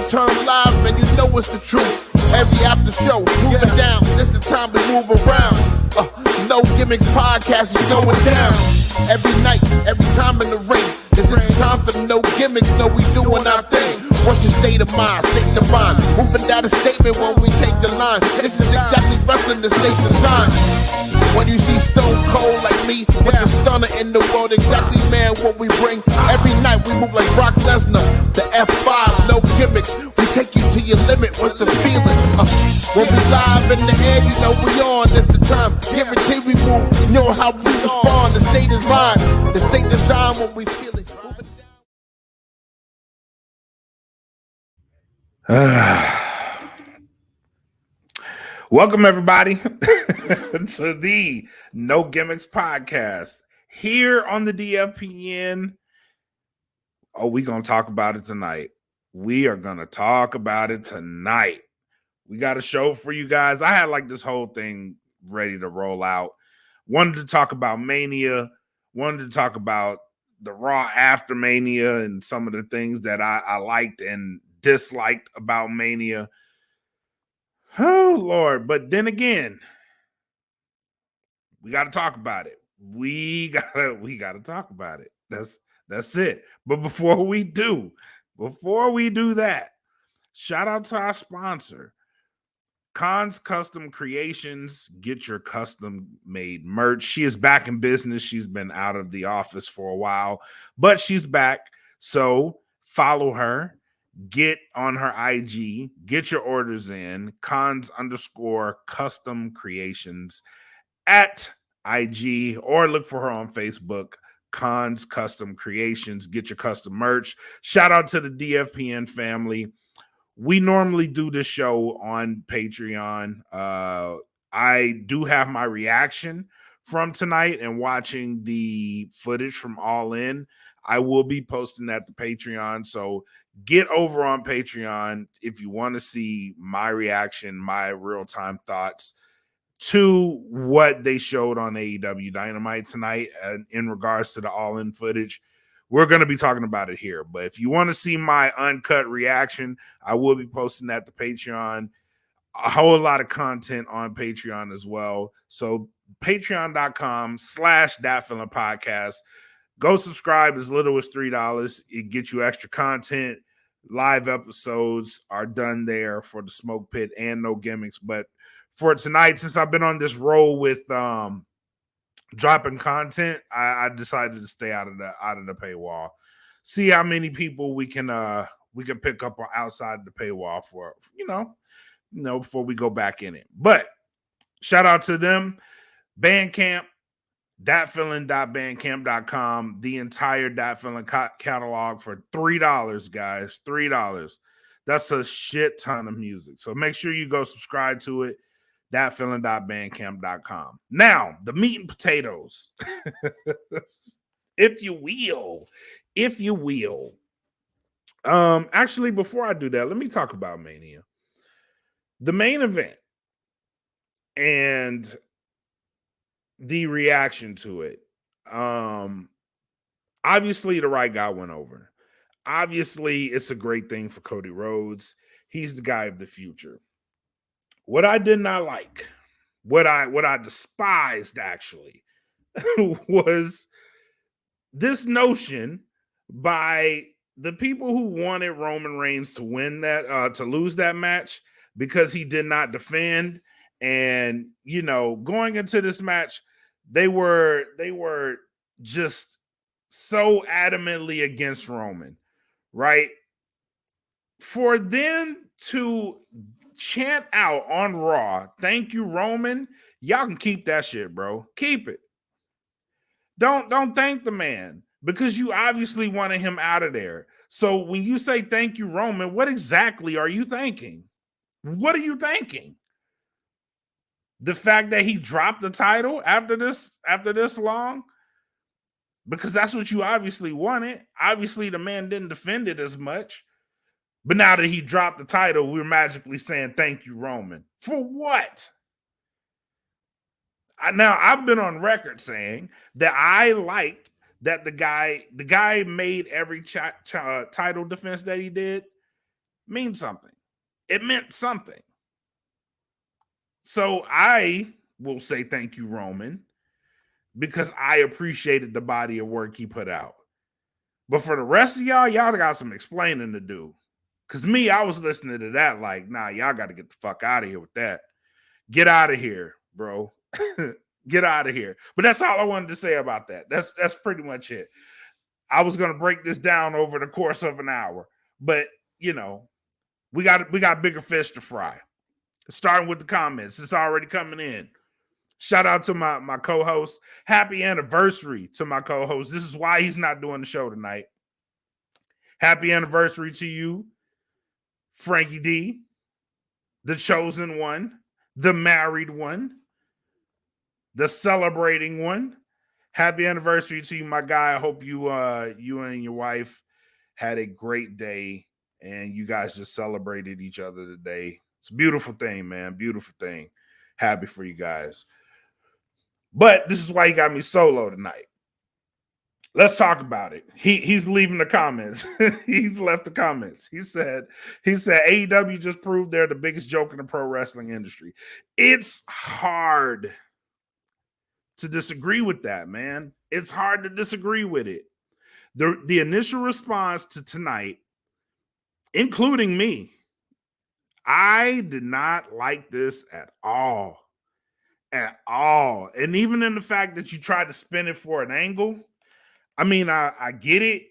turn live, man, you know it's the truth. Every after show, move it down. This the time to move around. No Gimmicks podcast is going down. Every night, every time in the ring. This is the time for no gimmicks. No, we doing our thing. What's your state of mind? State divine. Moving down a statement when we take the line. This is exactly wrestling the state's design. When you see Stone Cold like me, with the stunner in the world, exactly, man, what we bring. Every night we move like Brock Lesnar. The F5, no gimmicks. We take you to your limit. What's the feeling? When we live in the air, you know we on. That's the time. Guarantee we move. You know how we respond. The state is mine. The state design when we feel it. Welcome, everybody, to the No Gimmicks podcast here on the DFPN. Oh, we're going to talk about it tonight. We are going to talk about it tonight. We got a show for you guys. I had like this whole thing ready to roll out. Wanted to talk about Mania. Wanted to talk about the Raw after Mania and some of the things that I liked and disliked about Mania. Oh, Lord. But then again, we got to talk about it. We gotta talk about it. That's it. But before we do that, shout out to our sponsor, Khan's Custom Creations. Get your custom made merch. She is back in business. She's been out of the office for a while, but she's back. So follow her. Get on her IG. Get your orders in. Khans_custom creations at IG, or look for her on Facebook. Khans Custom Creations. Get your custom merch. Shout out to the DFPN family. We normally do this show on Patreon. I do have my reaction from tonight and watching the footage from All In. I will be posting that to Patreon. So get over on Patreon if you want to see my reaction, my real-time thoughts to what they showed on AEW Dynamite tonight in regards to the All In footage. We're going to be talking about it here. But if you want to see my uncut reaction, I will be posting that to Patreon. A whole lot of content on Patreon as well. So patreon.com/thatfeelingpodcast. Go subscribe as little as $3. It gets you extra content. Live episodes are done there for the Smoke Pit and No Gimmicks. But for tonight, since I've been on this roll with dropping content, I decided to stay out of the paywall. See how many people we can pick up outside the paywall for before we go back in it. But shout out to them. Bandcamp, thatfeeling.bandcamp.com. The entire Dat Feeling catalog for $3, guys. $3. That's a shit ton of music. So make sure you go subscribe to it. Thatfeeling.bandcamp.com. Now, the meat and potatoes, if you will. Actually, before I do that, let me talk about Mania. The main event and the reaction to it. Obviously, the right guy went over. Obviously, it's a great thing for Cody Rhodes. He's the guy of the future. What I did not like, what I despised actually, was this notion by the people who wanted Roman Reigns to win that, to lose that match because he did not defend. And, going into this match, they were just so adamantly against Roman, right? For them to chant out on Raw, "Thank you, Roman," y'all can keep that shit, bro. Keep it. Don't thank the man because you obviously wanted him out of there. So when you say "thank you, Roman," what exactly are you thinking? What are you thinking? The fact that he dropped the title after this long? Because that's what you obviously wanted. Obviously, the man didn't defend it as much. But now that he dropped the title, we're magically saying "thank you, Roman." For what? Now, I've been on record saying that I liked that the guy made every title defense that he did, means something. It meant something. So I will say thank you, Roman, because I appreciated the body of work he put out. But for the rest of y'all got some explaining to do. Because me, I was listening to that like, nah, y'all got to get the fuck out of here with that. Get out of here, bro. Get out of here. But that's all I wanted to say about that. That's pretty much it. I was going to break this down over the course of an hour. But, you know, we got bigger fish to fry. Starting with the comments. It's already coming in. Shout out to my co-host. Happy anniversary to my co-host. This is why he's not doing the show tonight. Happy anniversary to you, Frankie D, the chosen one, the married one, the celebrating one. Happy anniversary to you, my guy. I hope you and your wife had a great day and you guys just celebrated each other today. It's a beautiful thing, man. Beautiful thing. Happy for you guys. But this is why he got me solo tonight. Let's talk about it. He's leaving the comments. He's left the comments. He said AEW just proved they're the biggest joke in the pro wrestling industry. It's hard to disagree with that, man. It's hard to disagree with it. The initial response to tonight, including me, I did not like this at all. At all. And even in the fact that you tried to spin it for an angle, I mean, I get it.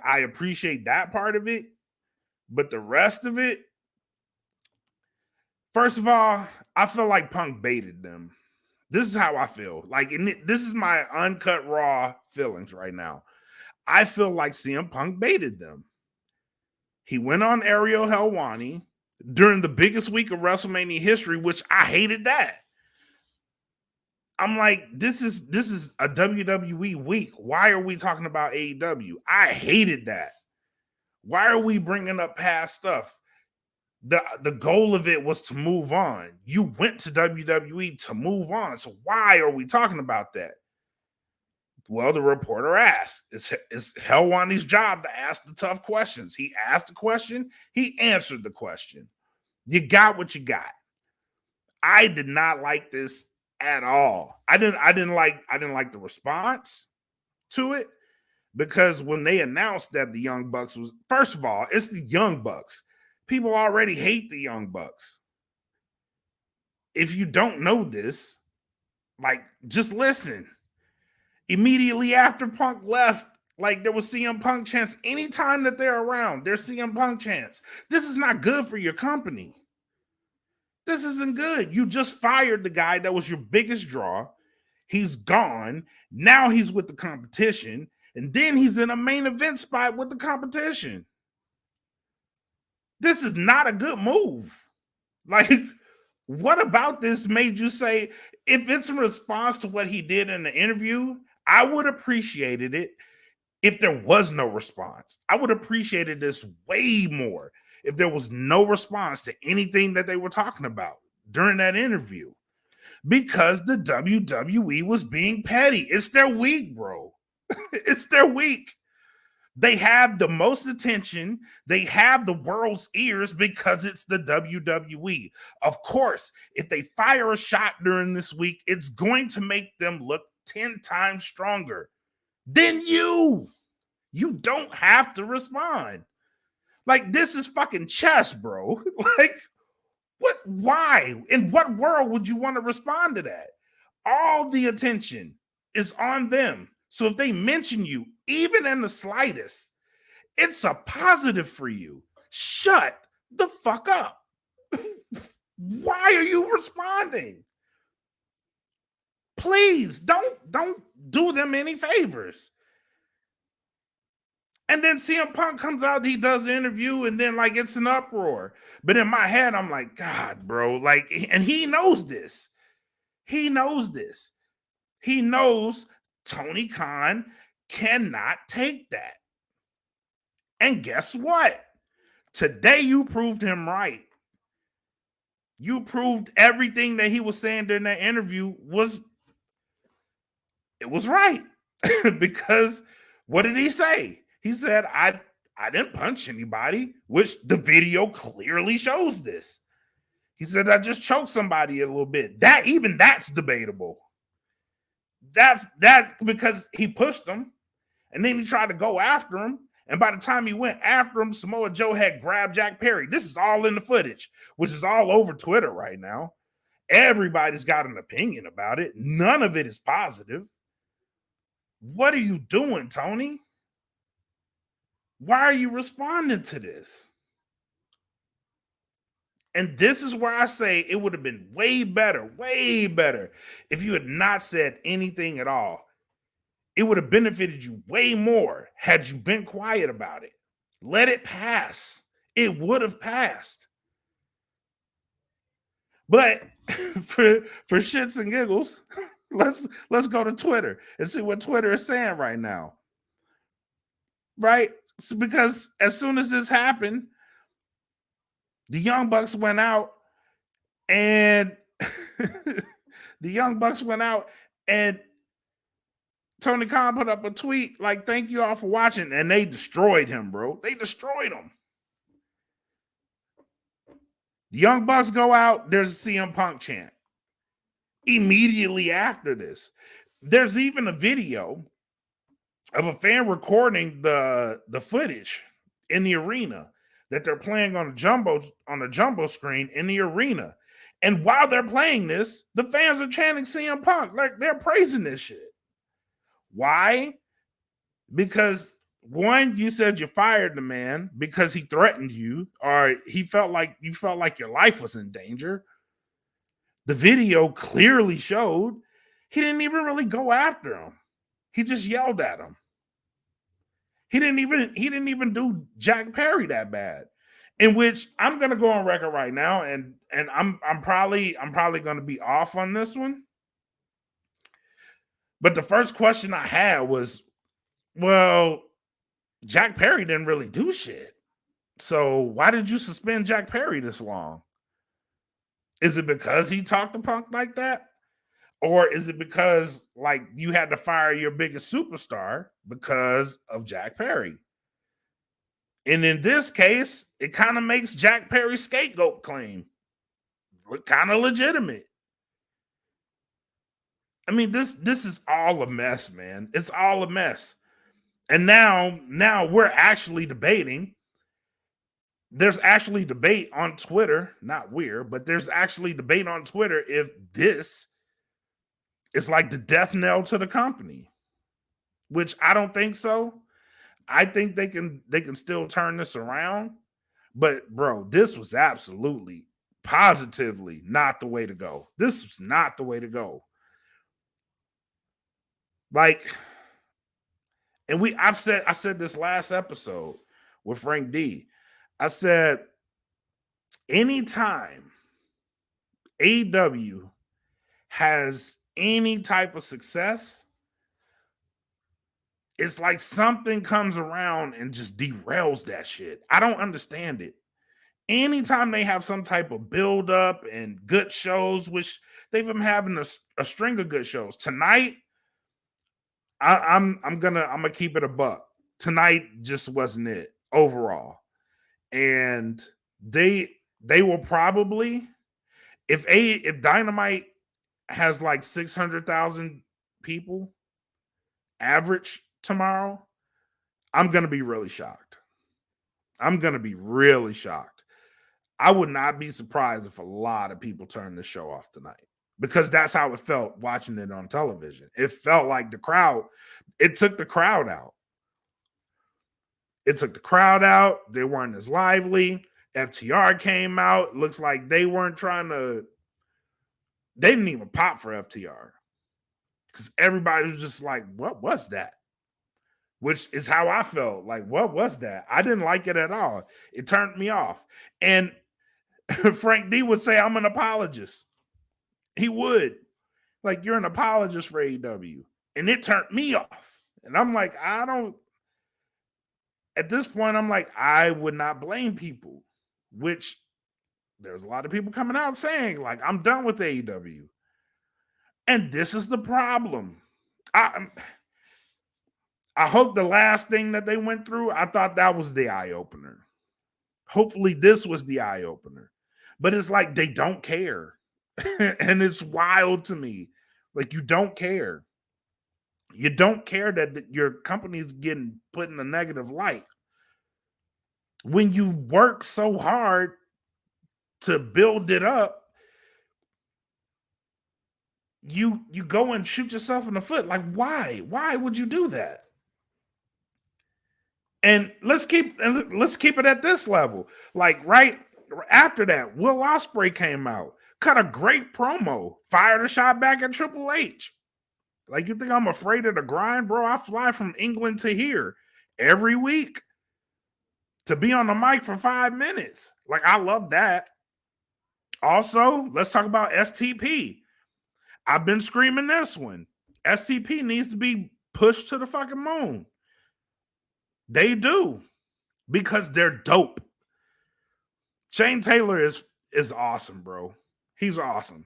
I appreciate that part of it. But the rest of it, first of all, I feel like Punk baited them. This is how I feel. Like, this is my uncut raw feelings right now. I feel like CM Punk baited them. He went on Ariel Helwani during the biggest week of WrestleMania history, which I hated that. I'm like, this is a WWE week. Why are we talking about AEW? I hated that. Why are we bringing up past stuff? The goal of it was to move on. You went to WWE to move on. So why are we talking about that? Well, the reporter asked. It's Helwani's job to ask the tough questions. He asked the question. He answered the question. You got what you got. I did not like this at all. I didn't like the response to it, because when they announced that the Young Bucks was, first of all, it's the Young Bucks. People already hate the Young Bucks. If you don't know this, like, just listen. Immediately after Punk left, like, there was CM Punk chants. Anytime that they're around, there's CM Punk chants. This is not good for your company. This isn't good. You just fired the guy that was your biggest draw. He's gone. Now he's with the competition. And then he's in a main event spot with the competition. This is not a good move. Like, what about this made you say, if it's in response to what he did in the interview, I would have appreciated it if there was no response. I would have appreciated this way more if there was no response to anything that they were talking about during that interview, because the WWE was being petty. It's their week, bro. It's their week. They have the most attention. They have the world's ears because it's the WWE. Of course, if they fire a shot during this week, it's going to make them look 10 times stronger than you. You don't have to respond. Like, this is fucking chess, bro. Like, what? Why? In what world would you want to respond to that? All the attention is on them. So if they mention you, even in the slightest, it's a positive for you. Shut the fuck up. Why are you responding? Please don't do them any favors. And then CM Punk comes out, he does the interview, and then, like, it's an uproar. But in my head, I'm like, God, bro. Like, and he knows this. He knows this. He knows Tony Khan cannot take that. And guess what? Today, you proved him right. You proved everything that he was saying during that interview was right. Because what did he say? He said, I didn't punch anybody, which the video clearly shows this. He said, I just choked somebody a little bit. That's debatable. That's because he pushed him and then he tried to go after him. And by the time he went after him, Samoa Joe had grabbed Jack Perry. This is all in the footage, which is all over Twitter right now. Everybody's got an opinion about it. None of it is positive. What are you doing, Tony? Why are you responding to this? And this is where I say it would have been way better if you had not said anything at all. It would have benefited you way more had you been quiet about it. Let it pass. It would have passed. But for shits and giggles, let's go to Twitter and see what Twitter is saying right now. Right? So because as soon as this happened, the Young Bucks went out and Tony Khan put up a tweet like, thank you all for watching. And they destroyed him, bro. They destroyed him. The Young Bucks go out. There's a CM Punk chant. Immediately after this, there's even a video of a fan recording the footage in the arena that they're playing on a jumbo screen in the arena. And while they're playing this, the fans are chanting CM Punk. Like, they're praising this shit. Why? Because one, you said you fired the man because he threatened you, or you felt like your life was in danger. The video clearly showed he didn't even really go after him. He just yelled at him. He didn't even do Jack Perry that bad. In which I'm gonna go on record right now, and I'm probably gonna be off on this one. But the first question I had was, well, Jack Perry didn't really do shit. So why did you suspend Jack Perry this long? Is it because he talked to Punk like that? Or is it because, like, you had to fire your biggest superstar because of Jack Perry? And in this case, it kind of makes Jack Perry's scapegoat claim look kind of legitimate. I mean, this is all a mess, man. It's all a mess. And now we're actually debating. There's actually debate on Twitter, not weird, but there's actually debate on Twitter if this is like the death knell to the company, which I don't think so. I think they can still turn this around. But bro, this was absolutely, positively not the way to go. This was not the way to go. Like, and I said this last episode with Frank D. I said, anytime AEW has any type of success, it's like something comes around and just derails that shit. I don't understand it. Anytime they have some type of build up and good shows, which they've been having a string of good shows. Tonight, I'm gonna keep it a buck. Tonight just wasn't it overall. And they will probably, if Dynamite has like 600,000 people average tomorrow, I'm gonna be really shocked. I'm gonna be really shocked. I would not be surprised if a lot of people turn the show off tonight, because that's how it felt watching it on television. It felt like the crowd, it took the crowd out. It took the crowd out. They weren't as lively. FTR came out. Looks like they weren't they didn't even pop for FTR. Because everybody was just like, what was that? Which is how I felt. Like, what was that? I didn't like it at all. It turned me off. And Frank D would say, I'm an apologist. He would. Like, you're an apologist for AEW. And it turned me off. And I'm like, at this point, I'm like, I would not blame people. Which there's a lot of people coming out saying, like, I'm done with AEW. And this is the problem. I hope the last thing that they went through, I thought that was the eye opener. Hopefully this was the eye opener. But it's like they don't care. And it's wild to me. Like, you don't care. You don't care that your company's getting put in a negative light. When you work so hard to build it up, you go and shoot yourself in the foot. Like, why? Why would you do that? And let's keep it at this level. Like, right after that, Will Ospreay came out, cut a great promo, fired a shot back at Triple H. Like, you think I'm afraid of the grind, bro? I fly from England to here every week to be on the mic for 5 minutes. Like, I love that. Also, let's talk about STP. I've been screaming this one. STP needs to be pushed to the fucking moon. They do, because they're dope. Shane Taylor is awesome, bro. He's awesome.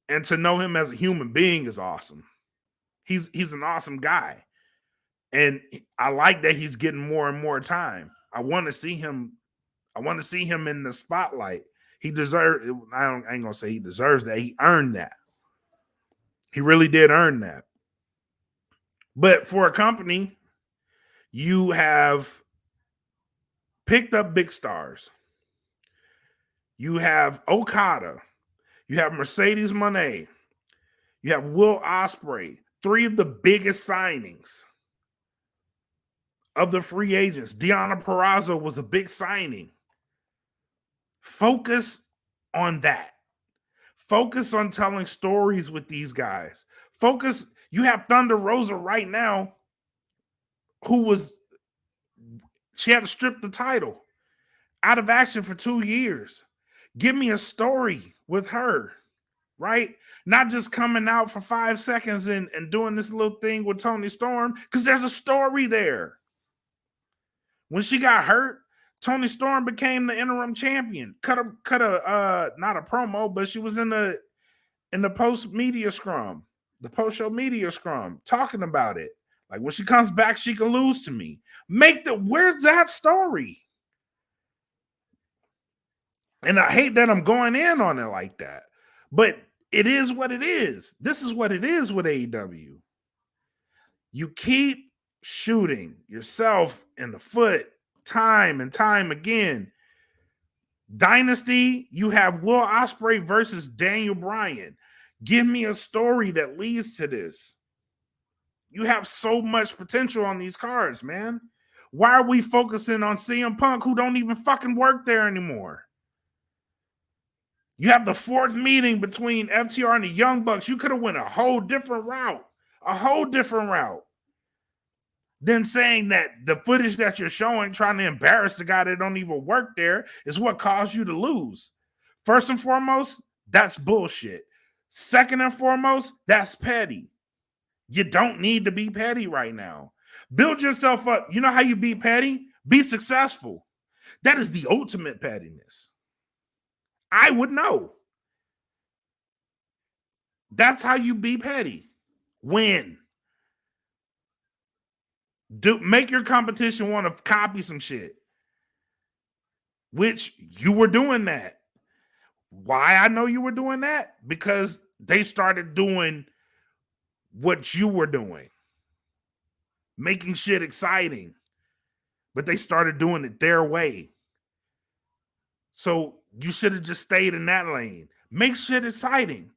And to know him as a human being is awesome. He's an awesome guy. And I like that he's getting more and more time. I want to see him in the spotlight. He deserves, I ain't gonna say he deserves that. He earned that. He really did earn that. But for a company, you have picked up big stars. You have Okada. You have Mercedes Moné. You have Will Ospreay. 3 of the biggest signings of the free agents. Deonna Purrazzo was a big signing. Focus on that. Focus on telling stories with these guys. Focus. You have Thunder Rosa right now, she had to strip the title, out of action for 2 years. Give me a story with her, right? Not just coming out for 5 seconds and doing this little thing with Toni Storm, because there's a story there. When she got hurt, Toni Storm became the interim champion. Cut a not a promo, but she was in the post media scrum, the post show media scrum, talking about it. Like, when she comes back, she can lose to me. Where's that story? And I hate that I'm going in on it like that, but it is what it is. This is what it is with AEW. You keep shooting yourself in the foot time and time again. Dynasty, you have Will Ospreay versus Daniel Bryan. Give me a story that leads to this. You have so much potential on these cards, man. Why are we focusing on CM Punk, who don't even fucking work there anymore? You have the 4th meeting between FTR and the Young Bucks. You could have went a whole different route than saying that the footage that you're showing, trying to embarrass the guy that don't even work there, is what caused you to lose. First and foremost, that's bullshit. Second and foremost, that's petty. You don't need to be petty right now. Build yourself up. You know how you be petty? Be successful. That is the ultimate pettiness. I would know. That's how you be petty. Win. Make your competition want to copy some shit, which you were doing that. Why I know you were doing that? Because they started doing what you were doing, making shit exciting, but they started doing it their way. So you should have just stayed in that lane. Make shit exciting,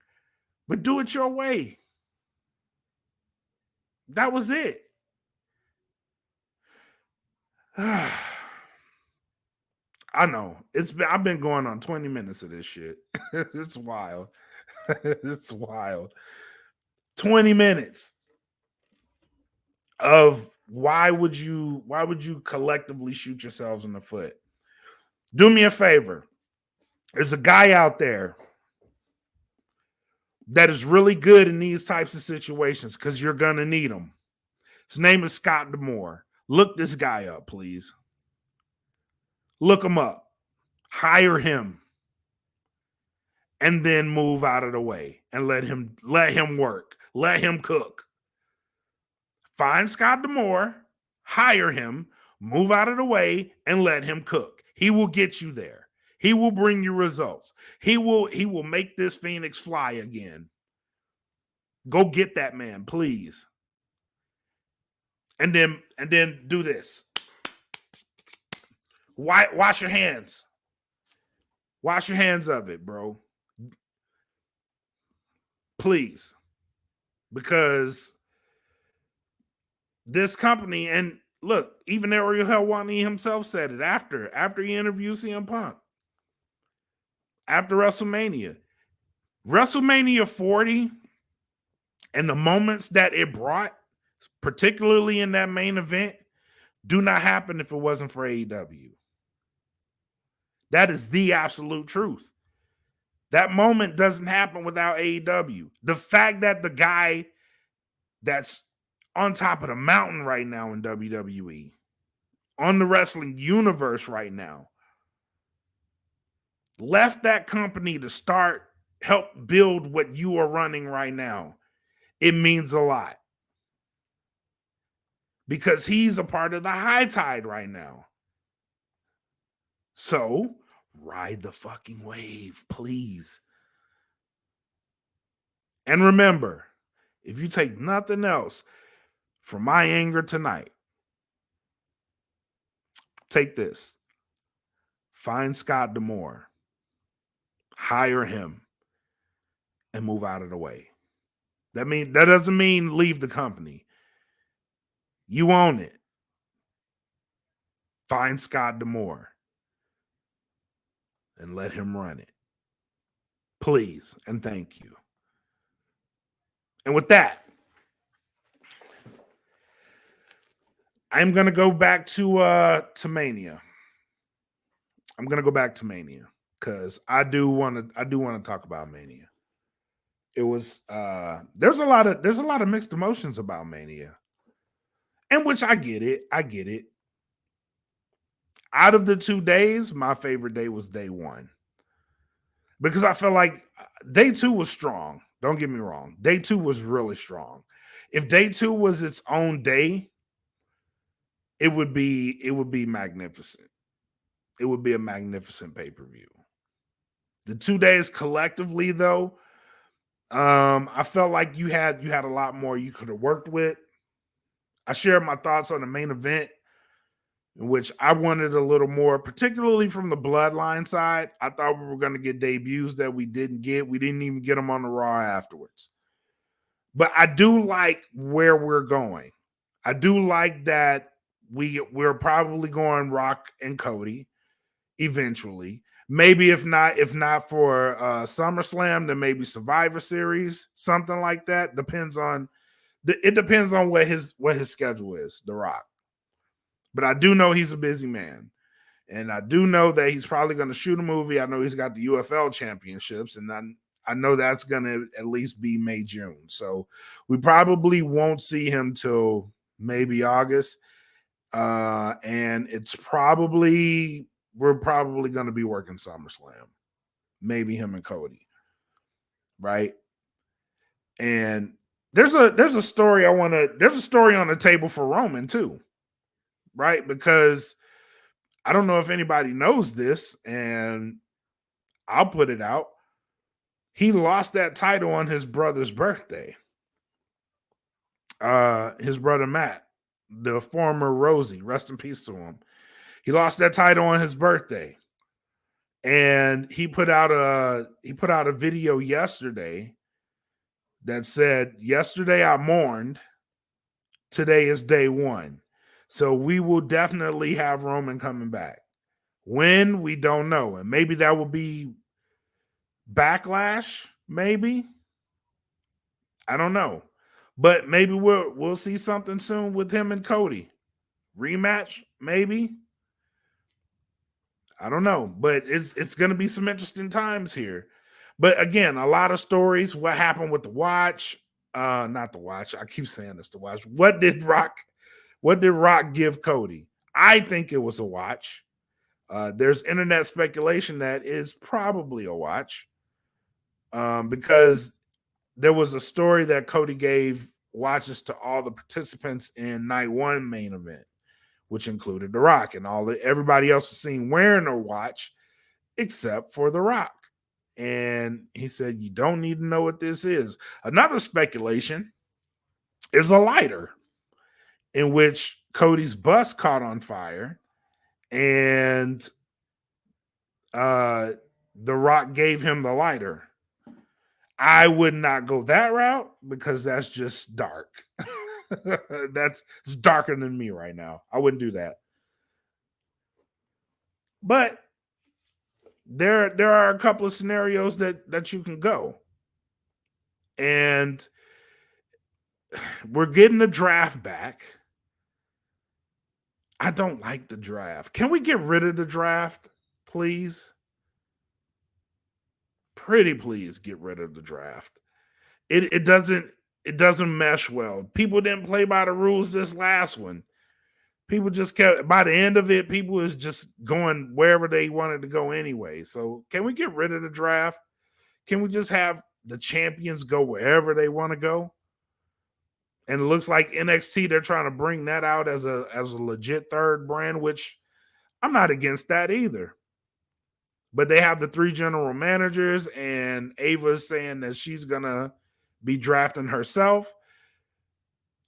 but do it your way. That was it. I know. I've been going on 20 minutes of this shit. It's wild. It's wild. 20 minutes of why would you collectively shoot yourselves in the foot? Do me a favor. There's a guy out there that is really good in these types of situations, because you're gonna need him. His name is Scott D'Amore. Look this guy up, please. Look him up. Hire him. And then move out of the way and let him work. Let him cook. Find Scott D'Amore, hire him, move out of the way, and let him cook. He will get you there. He will bring you results. He will make this Phoenix fly again. Go get that man, please. And then do this. Wash your hands. Wash your hands of it, bro. Please. Because this company, and look, even Ariel Helwani himself said it after he interviewed CM Punk. After WrestleMania. WrestleMania 40 and the moments that it brought, particularly in that main event, do not happen if it wasn't for AEW. That is the absolute truth. That moment doesn't happen without AEW. The fact that the guy that's on top of the mountain right now in WWE, on the wrestling universe right now, left that company to help build what you are running right now, it means a lot. Because he's a part of the high tide right now. So, ride the fucking wave, please. And remember, if you take nothing else from my anger tonight, take this. Find Scott D'Amore, hire him, and move out of the way. That doesn't mean leave the company. You own it. Find Scott D'Amore and let him run it. Please and thank you. And with that, I'm gonna go back to Mania. I'm gonna go back to Mania because I do want to talk about Mania. It was there's a lot of mixed emotions about Mania, and which I get it. Out of the 2 days, my favorite day was day 1 because I felt like day 2 was strong. Don't get me wrong, day 2 was really strong. If day 2 was its own day, it would be magnificent. It would be a magnificent pay-per-view. The 2 days collectively, though, I felt like you had a lot more you could have worked with. I shared my thoughts on the main event, in which I wanted a little more, particularly from the Bloodline side. I thought we were going to get debuts that we didn't get. We didn't even get them on the Raw afterwards. But I do like where we're going. I do like that we're probably going Rock and Cody eventually. Maybe if not for SummerSlam, then maybe Survivor Series, something like that. It depends on what his schedule is, The Rock. But I do know he's a busy man. And I do know that he's probably going to shoot a movie. I know he's got the UFL championships, and I know that's going to at least be May, June. So we probably won't see him till maybe August. And we're probably going to be working SummerSlam. Maybe him and Cody. Right? And there's a story there's a story on the table for Roman too. Right? Because I don't know if anybody knows this, and I'll put it out. He lost that title on his brother's birthday. His brother Matt, the former Rosie, rest in peace to him. He lost that title on his birthday. And he put out a video yesterday that said, "Yesterday I mourned. Today is day 1." So we will definitely have Roman coming back. When, we don't know. And maybe that will be Backlash, maybe. I don't know. But maybe we'll see something soon with him and Cody. Rematch, maybe. I don't know. But it's going to be some interesting times here. But again, a lot of stories. What happened with the watch? Not the watch. I keep saying this, the watch. What did Rock give Cody? I think it was a watch. There's internet speculation that is probably a watch. Because there was a story that Cody gave watches to all the participants in night one main event, which included The Rock, and everybody else was seen wearing a watch except for The Rock. And he said, you don't need to know what this is. Another speculation is a lighter, in which Cody's bus caught on fire and The Rock gave him the lighter. I would not go that route because that's just dark. It's darker than me right now. I wouldn't do that. But there are a couple of scenarios that you can go. And we're getting the draft back. I don't like the draft. Can we get rid of the draft, please? Pretty please get rid of the draft. It doesn't mesh well. People didn't play by the rules this last one. People just kept, by the end of it, people was just going wherever they wanted to go anyway. So can we get rid of the draft? Can we just have the champions go wherever they want to go? And it looks like NXT, they're trying to bring that out as a legit third brand, which I'm not against that either. But they have the 3 general managers, and Ava's saying that she's gonna be drafting herself.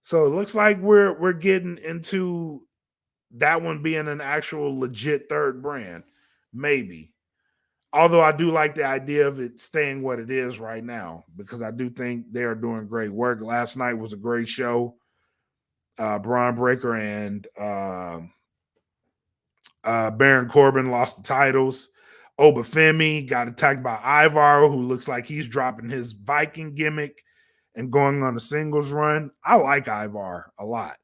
So it looks like we're getting into that one being an actual legit third brand, maybe. Although I do like the idea of it staying what it is right now, because I do think they are doing great work. Last night was a great show. Braun Breaker and Baron Corbin lost the titles. Obafemi got attacked by Ivar, who looks like he's dropping his Viking gimmick and going on a singles run. I like Ivar a lot.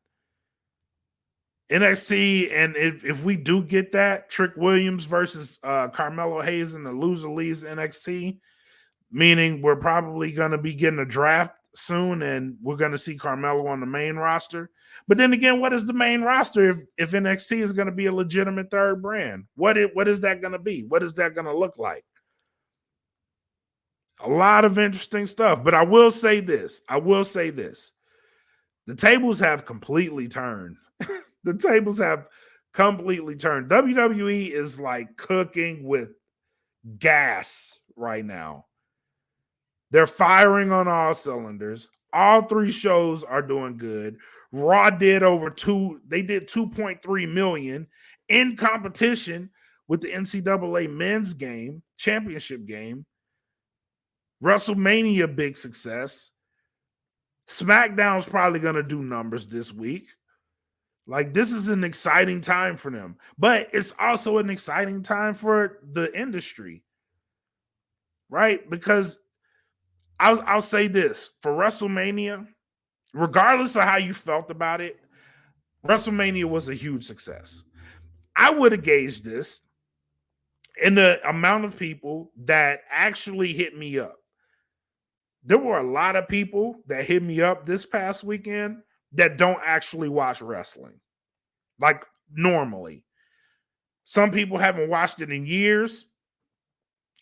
NXT, and if we do get that, Trick Williams versus Carmelo Hayes in the loser leaves NXT, meaning we're probably going to be getting a draft soon and we're going to see Carmelo on the main roster. But then again, what is the main roster if NXT is going to be a legitimate third brand? What is that going to be? What is that going to look like? A lot of interesting stuff. But I will say this. The tables have completely turned. The tables have completely turned. WWE is like cooking with gas right now. They're firing on all cylinders. All 3 shows are doing good. Raw did they did 2.3 million in competition with the NCAA men's game, championship game. WrestleMania, big success. SmackDown's probably going to do numbers this week. Like, this is an exciting time for them, but it's also an exciting time for the industry, right? Because I'll say this, for WrestleMania, regardless of how you felt about it, WrestleMania was a huge success. I would have gauged this in the amount of people that actually hit me up. There were a lot of people that hit me up this past weekend that don't actually watch wrestling, like normally. Some people haven't watched it in years,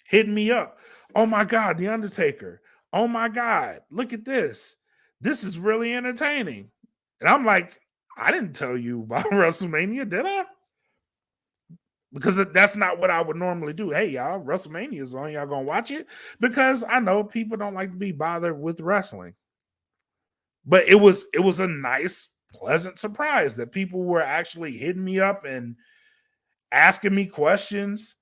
hitting me up. Oh my God, The Undertaker. Oh my God, look at this. This is really entertaining. And I'm like, I didn't tell you about WrestleMania, did I? Because that's not what I would normally do. Hey, y'all, WrestleMania is on. Y'all gonna watch it? Because I know people don't like to be bothered with wrestling. But it was a nice, pleasant surprise that people were actually hitting me up and asking me questions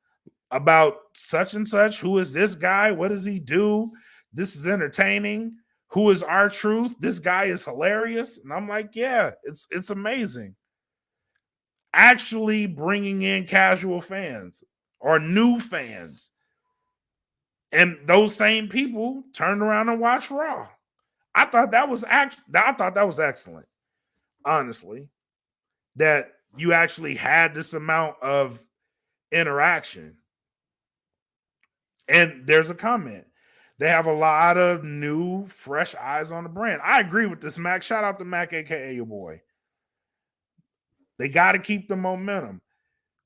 about such and such. Who is this guy? What does he do? This is entertaining. Who is R-Truth? This guy is hilarious. And I'm like, yeah, it's amazing. Actually bringing in casual fans or new fans. And those same people turned around and watched Raw. I thought that was excellent, honestly, that you actually had this amount of interaction. And there's a comment. They have a lot of new, fresh eyes on the brand. I agree with this, Mac. Shout out to Mac, aka your boy. They got to keep the momentum.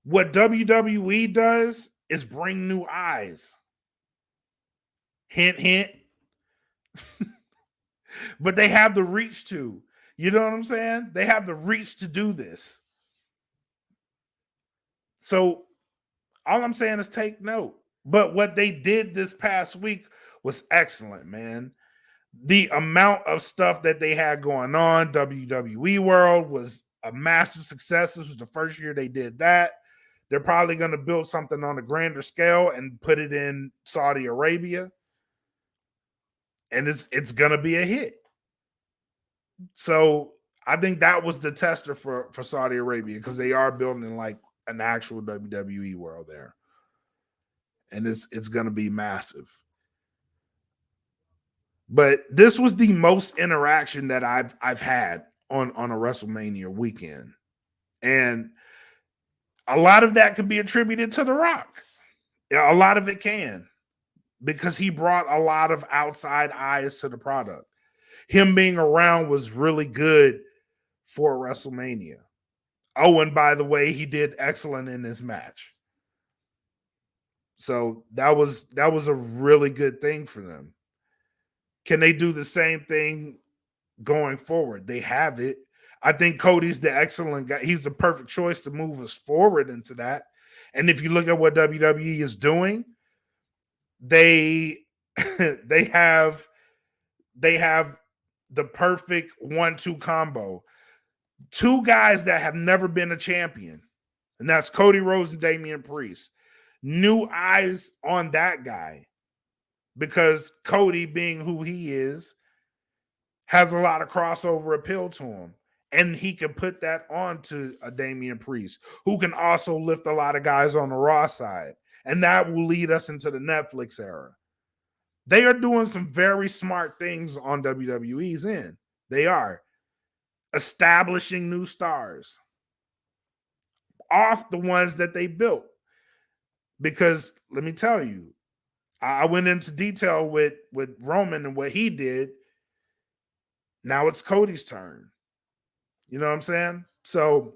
What WWE does is bring new eyes. Hint, hint. but they have the reach to. You know what I'm saying? They have the reach to do this. So all I'm saying is take note. But what they did this past week was excellent, man. The amount of stuff that they had going on, WWE World was a massive success. This was the first year they did that. They're probably going to build something on a grander scale and put it in Saudi Arabia. And it's going to be a hit. So I think that was the tester for Saudi Arabia, because they are building like an actual WWE world there. And it's going to be massive. But this was the most interaction that I've had on a WrestleMania weekend. And a lot of that could be attributed to The Rock. A lot of it can, because he brought a lot of outside eyes to the product. Him being around was really good for WrestleMania. Oh, and by the way, he did excellent in this match. So that was a really good thing for them. Can they do the same thing going forward? They have it. I think Cody's the excellent guy. He's the perfect choice to move us forward into that. And if you look at what WWE is doing, they have the perfect 1-2 combo. Two guys that have never been a champion, and that's Cody Rhodes and Damian Priest. New eyes on that guy, because Cody, being who he is, has a lot of crossover appeal to him. And he can put that on to a Damian Priest, who can also lift a lot of guys on the Raw side. And that will lead us into the Netflix era. They are doing some very smart things on WWE's end. They are establishing new stars off the ones that they built. Because let me tell you, I went into detail with Roman and what he did. Now it's Cody's turn. You know what I'm saying? So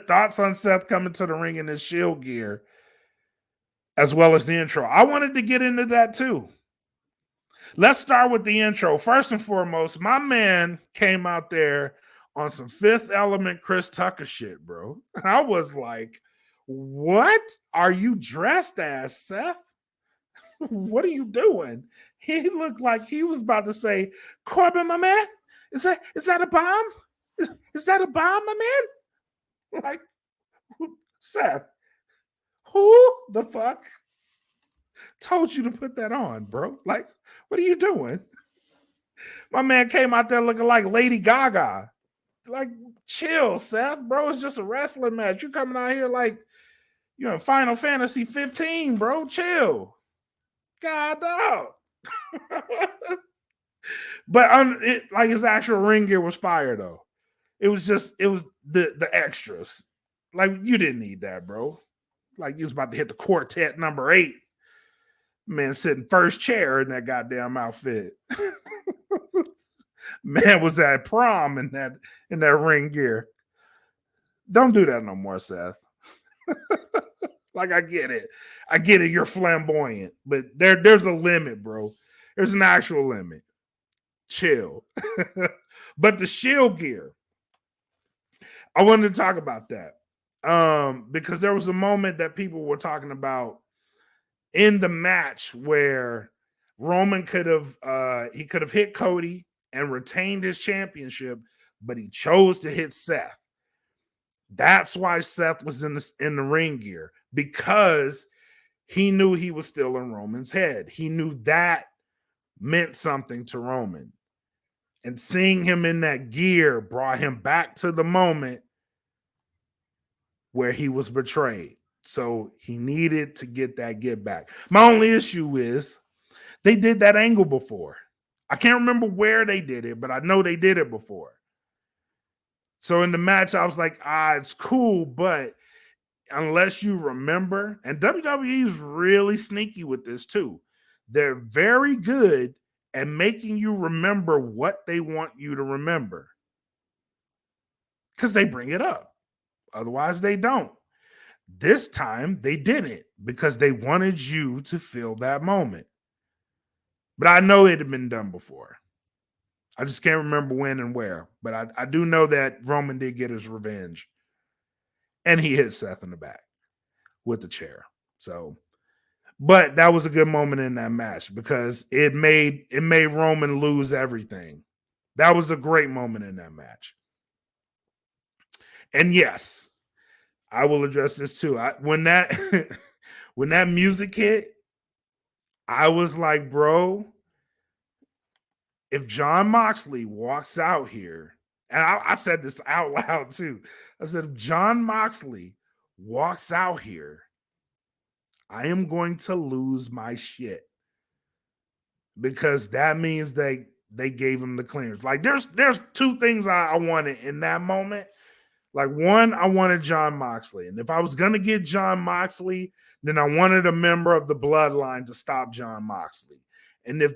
thoughts on Seth coming to the ring in his Shield gear, as well as the intro. I wanted to get into that too. Let's start with the intro. First and foremost, my man came out there on some Fifth Element Chris Tucker shit, bro. I was like, what are you dressed as, Seth? What are you doing? He looked like he was about to say, Corbin, my man, is that a bomb? Is that a bomb, my man? Like, Seth, who the fuck told you to put that on, bro? Like, what are you doing? My man came out there looking like Lady Gaga. Like, chill, Seth, bro. It's just a wrestling match. You coming out here like you're in Final Fantasy 15, bro. Chill. God, dog. But like his actual ring gear was fire, though. It was the extras. Like, you didn't need that, bro. Like, you was about to hit the quartet number 8. Man sitting first chair in that goddamn outfit. Man was at prom in that ring gear. Don't do that no more, Seth. Like, I get it. You're flamboyant, but there's a limit, bro. There's an actual limit. Chill. But the Shield gear, I wanted to talk about that. Because there was a moment that people were talking about in the match where Roman could have hit Cody and retained his championship, but he chose to hit Seth. That's why Seth was in the ring gear, because he knew he was still in Roman's head. He knew that meant something to Roman. And seeing him in that gear brought him back to the moment where he was betrayed. So he needed to get that get back. My only issue is they did that angle before. I can't remember where they did it, but I know they did it before. So in the match, I was like, it's cool, but unless you remember, and WWE is really sneaky with this too. They're very good at making you remember what they want you to remember, because they bring it up. Otherwise, they don't. This time, they didn't, because they wanted you to feel that moment. But I know it had been done before. I just can't remember when and where. But I do know that Roman did get his revenge. And he hit Seth in the back with the chair. So, but that was a good moment in that match because it made Roman lose everything. That was a great moment in that match. And yes, I will address this too. When that when that music hit, I was like, bro, if John Moxley walks out here, and I said this out loud too. I said, if John Moxley walks out here, I am going to lose my shit because that means they gave him the clearance. Like there's two things I wanted in that moment. Like one, I wanted John Moxley, and if I was gonna get John Moxley, then I wanted a member of the bloodline to stop John Moxley. And if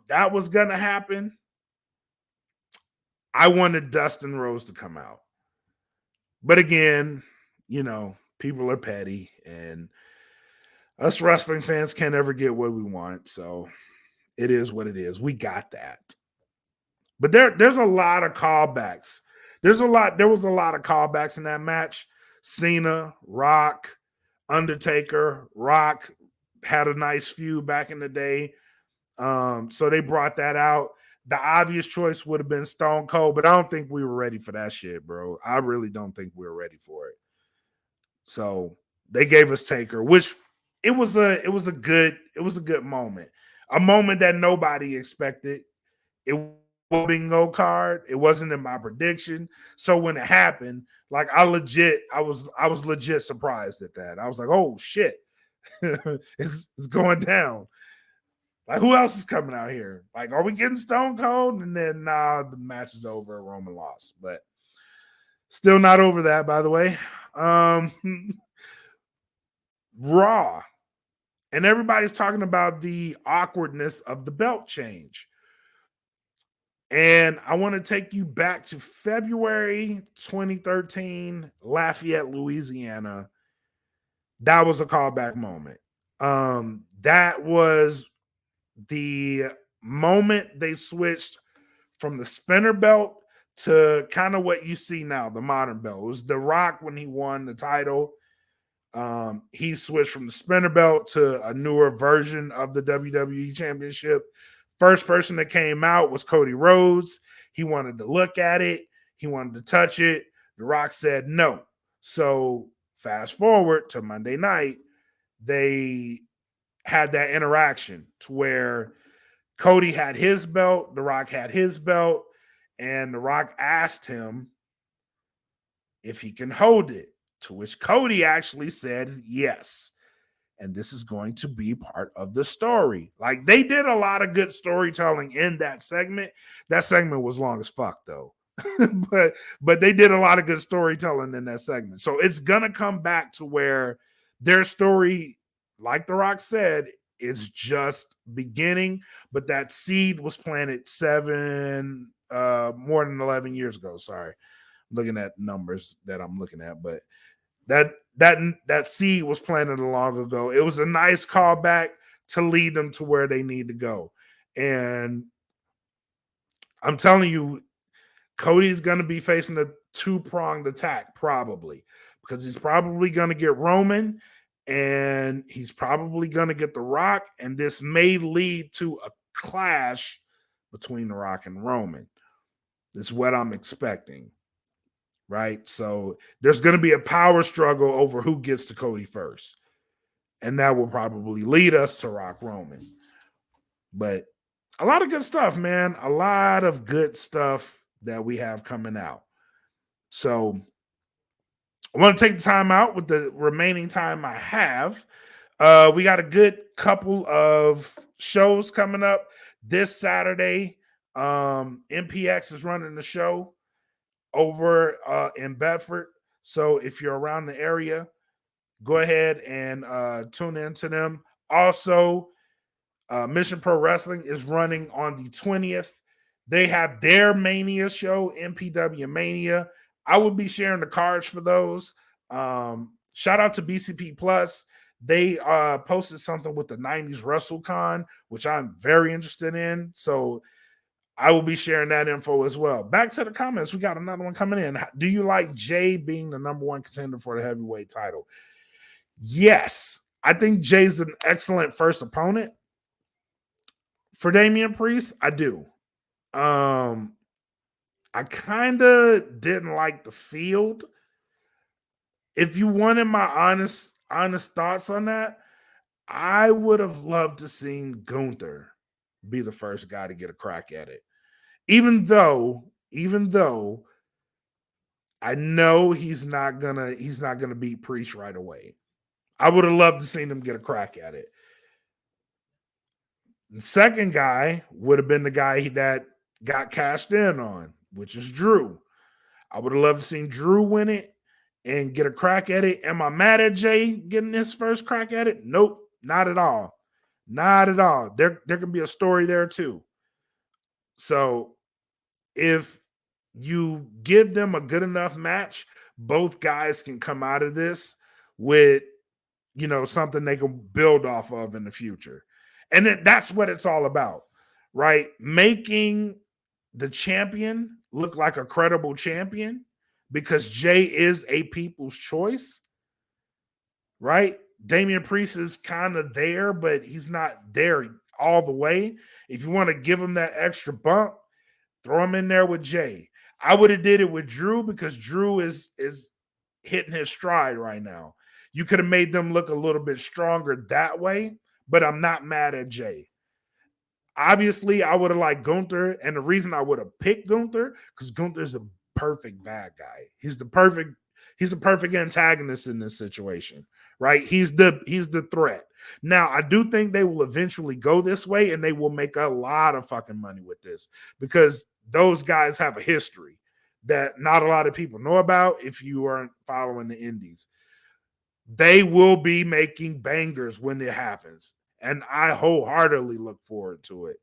that was gonna happen, I wanted Dustin Rhodes to come out. But again, people are petty, and us wrestling fans can't ever get what we want. So it is what it is. We got that. But there's a lot of callbacks. There was a lot of callbacks in that match. Cena, Rock, Undertaker, Rock had a nice feud back in the day. So they brought that out. The obvious choice would have been Stone Cold, but I don't think we were ready for that shit, bro. I really don't think we were ready for it. So they gave us Taker, which it was a good moment. A moment that nobody expected. It was a bingo card. It wasn't in my prediction. So when it happened, like I was legit surprised at that. I was like, oh shit. it's going down. Like, who else is coming out here? Like, are we getting Stone Cold? And then the match is over. Roman lost. But still not over that, by the way. Raw. And everybody's talking about the awkwardness of the belt change. And I want to take you back to February 2013, Lafayette, Louisiana. That was a callback moment. That was the moment they switched from the spinner belt to kind of what you see now, the modern belt. It was The Rock when he won the title. He switched from the spinner belt to a newer version of the WWE Championship. First person that came out was Cody Rhodes. He wanted to look at it. He wanted to touch it. The Rock said no. So fast forward to Monday night, they had that interaction to where Cody had his belt, The Rock had his belt, and The Rock asked him if he can hold it, to which Cody actually said yes. And this is going to be part of the story. Like, they did a lot of good storytelling in that segment. That segment was long as fuck, though. but they did a lot of good storytelling in that segment. So it's gonna come back to where their story, like The Rock said, is just beginning. But that seed was planted more than 11 years ago. Sorry, I'm looking at numbers that I'm looking at, but that seed was planted long ago. It was a nice callback to lead them to where they need to go. And I'm telling you, Cody's going to be facing a two-pronged attack probably, because he's probably going to get Roman and he's probably going to get The Rock, and this may lead to a clash between The Rock and Roman. This is what I'm expecting. Right? So there's going to be a power struggle over who gets to Cody first. And that will probably lead us to Rock Roman. But a lot of good stuff, man. A lot of good stuff that we have coming out. So I want to take the time out with the remaining time I have. We got a good couple of shows coming up this Saturday. MPX is running the show over in Bedford. So if you're around the area, go ahead and tune in to them. Also, Mission Pro Wrestling is running on the 20th. They have their Mania show, MPW Mania. I will be sharing the cards for those. Shout out to BCP Plus. They posted something with the 90s WrestleCon, which I'm very interested in. So I will be sharing that info as well. Back to the comments. We got another one coming in. Do you like Jay being the number one contender for the heavyweight title? Yes. I think Jay's an excellent first opponent. For Damian Priest, I do. I kind of didn't like the field. If you wanted my honest thoughts on that, I would have loved to seen Gunther be the first guy to get a crack at it. Even though I know he's not gonna beat Priest right away. I would have loved to seen him get a crack at it. The second guy would have been the guy that got cashed in on, which is Drew. I would have loved to seen Drew win it and get a crack at it. Am I mad at Jay getting his first crack at it? Nope, not at all. Not at all. There can be a story there too. So if you give them a good enough match, both guys can come out of this with, something they can build off of in the future. And that's what it's all about, right? Making the champion look like a credible champion, because Jay is a people's choice, right? Damian Priest is kind of there, but he's not there all the way. If you want to give him that extra bump, throw him in there with Jay. I would have did it with Drew, because Drew is hitting his stride right now. You could have made them look a little bit stronger that way, but I'm not mad at Jay. Obviously, I would have liked Gunther, and the reason I would have picked Gunther, because Gunther's a perfect bad guy. He's the perfect antagonist in this situation, right? He's the threat. Now, I do think they will eventually go this way, and they will make a lot of fucking money with this, because those guys have a history that not a lot of people know about if you aren't following the indies. They will be making bangers when it happens, and I wholeheartedly look forward to it.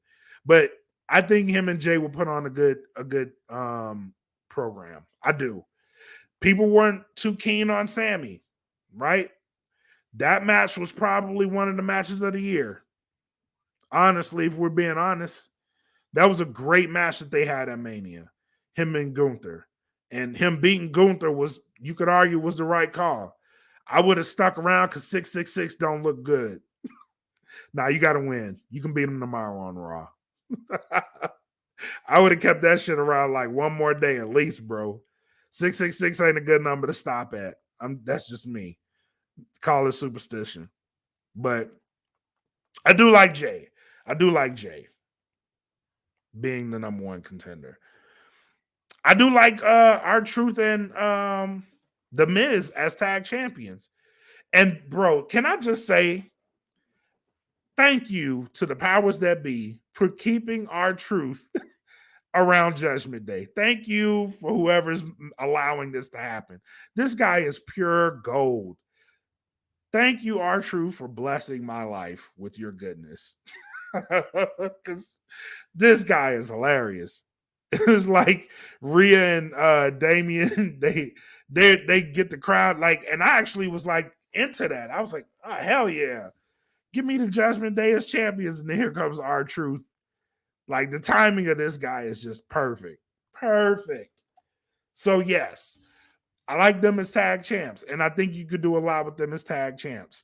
But I think him and Jay will put on a good program. I do. People weren't too keen on Sammy, right? That match was probably one of the matches of the year. Honestly, if we're being honest, that was a great match that they had at Mania. Him and Gunther. And him beating Gunther was, you could argue, was the right call. I would have stuck around because 666 don't look good. Nah, you got to win. You can beat him tomorrow on Raw. I would have kept that shit around like one more day at least, bro. 666 ain't a good number to stop at. That's just me. Call it superstition. But I do like Jay. Being the number one contender. I do like R-Truth and The Miz as tag champions. And bro, can I just say thank you to the powers that be for keeping R-Truth around Judgment Day. Thank you for whoever's allowing this to happen. This guy is pure gold. Thank you, R-Truth, for blessing my life with your goodness. Because this guy is hilarious. It's like Rhea and Damien, they get the crowd like, and I actually was like into that. I was like, oh, hell yeah. Give me the Judgment Day as champions, and then here comes R-Truth. Like, the timing of this guy is just perfect. Perfect. So yes, I like them as tag champs, and I think you could do a lot with them as tag champs.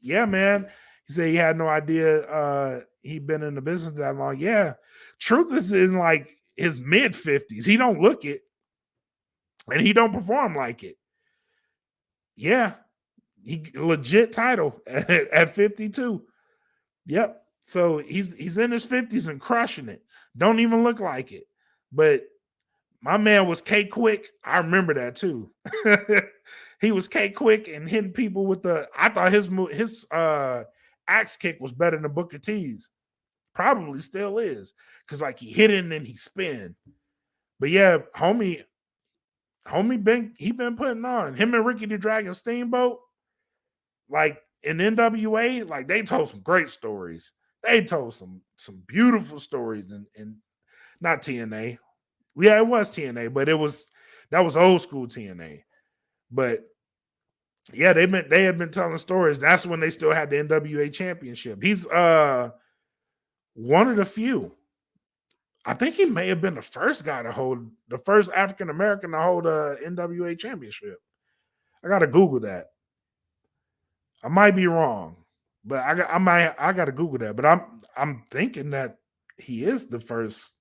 Yeah, man. He said he had no idea he'd been in the business that long. Yeah. Truth is in like his mid-50s. He don't look it, and he don't perform like it. Yeah. He legit title at 52. Yep. So he's in his 50s and crushing it. Don't even look like it. But my man was K Quick. I remember that too. He was K Quick and hitting people with I thought his axe kick was better than Booker T's. Probably still is. Because like he hit it and then he spin. But yeah, homie been putting on. Him and Ricky the Dragon Steamboat, like in NWA, like they told some great stories. They told some beautiful stories in not TNA. Yeah, it was TNA, but that was old school TNA. But yeah, they had been telling stories. That's when they still had the NWA championship. He's one of the few I think he may have been the first African American to hold a NWA championship. I gotta Google that. I might be wrong, but I gotta Google that. But I'm thinking that he is the first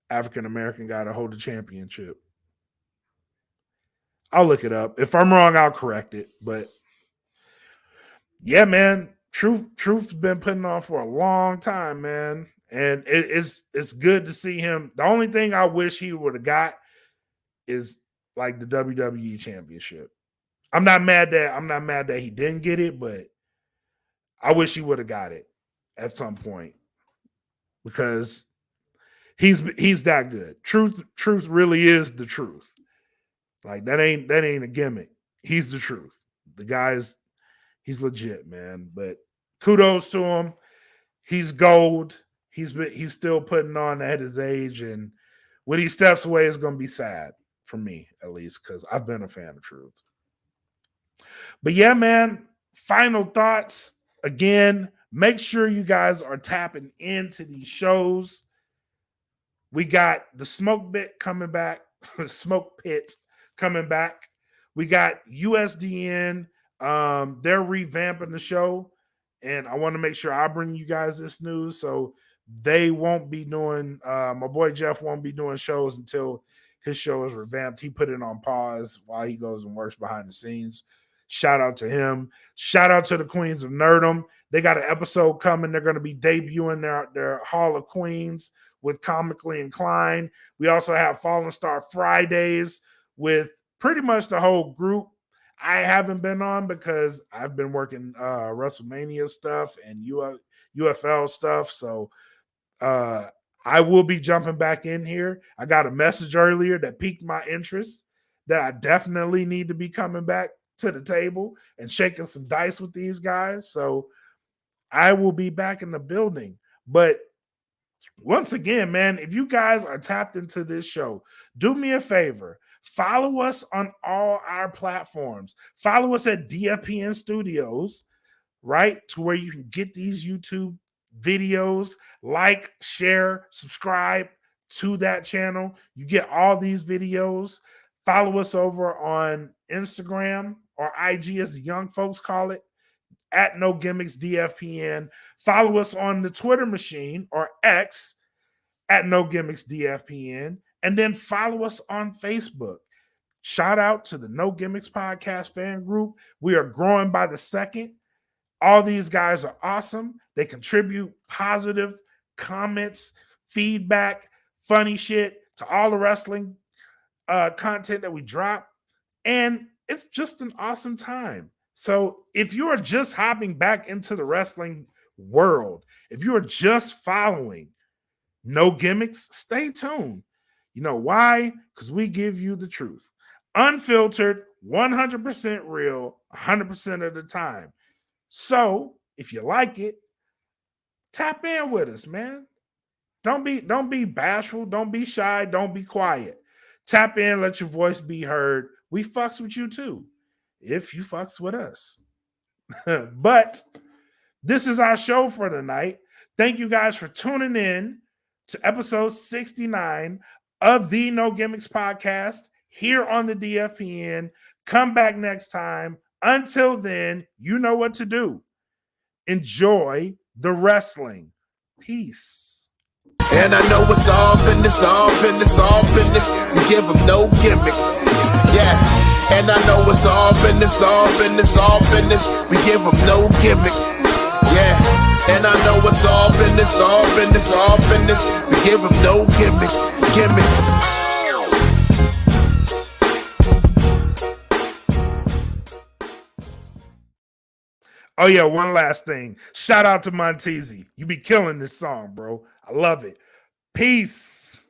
African American guy to hold a championship. I'll look it up. If I'm wrong, I'll correct it. But yeah, man, Truth's been putting on for a long time, man. And it's good to see him. The only thing I wish he would have got is like the WWE championship. I'm not mad that he didn't get it, but I wish he would have got it at some point because he's that good. Truth really is the truth. Like that ain't a gimmick. He's the truth. The he's legit, man. But kudos to him. He's gold. He's still putting on at his age, and when he steps away, it's gonna be sad for me, at least, because I've been a fan of Truth. But yeah, man, final thoughts. Again, make sure you guys are tapping into these shows. We got the Smoke Pit coming back. Smoke Pit coming back. We got USDN. They're revamping the show, and I want to make sure I bring you guys this news. So they won't be doing. My boy Jeff won't be doing shows until his show is revamped. He put it on pause while he goes and works behind the scenes. Shout out to him. Shout out to the Queens of Nerdum. They got an episode coming. They're going to be debuting their Hall of Queens with Comically Inclined. We also have Fallen Star Fridays with pretty much the whole group. I haven't been on because I've been working WrestleMania stuff and UFL stuff. So I will be jumping back in here. I got a message earlier that piqued my interest that I definitely need to be coming back to the table and shaking some dice with these guys. So I will be back in the building. But once again, man, if you guys are tapped into this show, do me a favor. Follow us on all our platforms. Follow us at DFPN Studios, right? To where you can get these YouTube videos, like, share, subscribe to that channel. You get all these videos. Follow us over on Instagram or IG, as the young folks call it, at No Gimmicks DFPN. Follow us on the Twitter machine or X at No Gimmicks DFPN. And then follow us on Facebook. Shout out to the No Gimmicks Podcast fan group. We are growing by the second. All these guys are awesome. They contribute positive comments, feedback, funny shit to all the wrestling content that we drop. And it's just an awesome time. So if you are just hopping back into the wrestling world, if you are just following No Gimmicks, stay tuned. You know why? Because we give you the truth. Unfiltered, 100% real, 100% of the time. So if you like it, tap in with us, man. Don't be bashful. Don't be shy. Don't be quiet. Tap in, let your voice be heard. We fucks with you too, if you fucks with us. But this is our show for tonight. Thank you guys for tuning in to episode 69 of the No Gimmicks podcast here on the DFPN. Come back next time. Until then, you know what to do. Enjoy the wrestling. Peace. And I know it's all business, all business, all business. We give them no gimmick. Yeah. And I know it's all business, all business, all business. We give them no gimmick. Yeah. And I know it's all business, all business, all business. We give them no gimmicks, gimmicks. Oh, yeah, one last thing. Shout out to Montezi. You be killing this song, bro. I love it. Peace.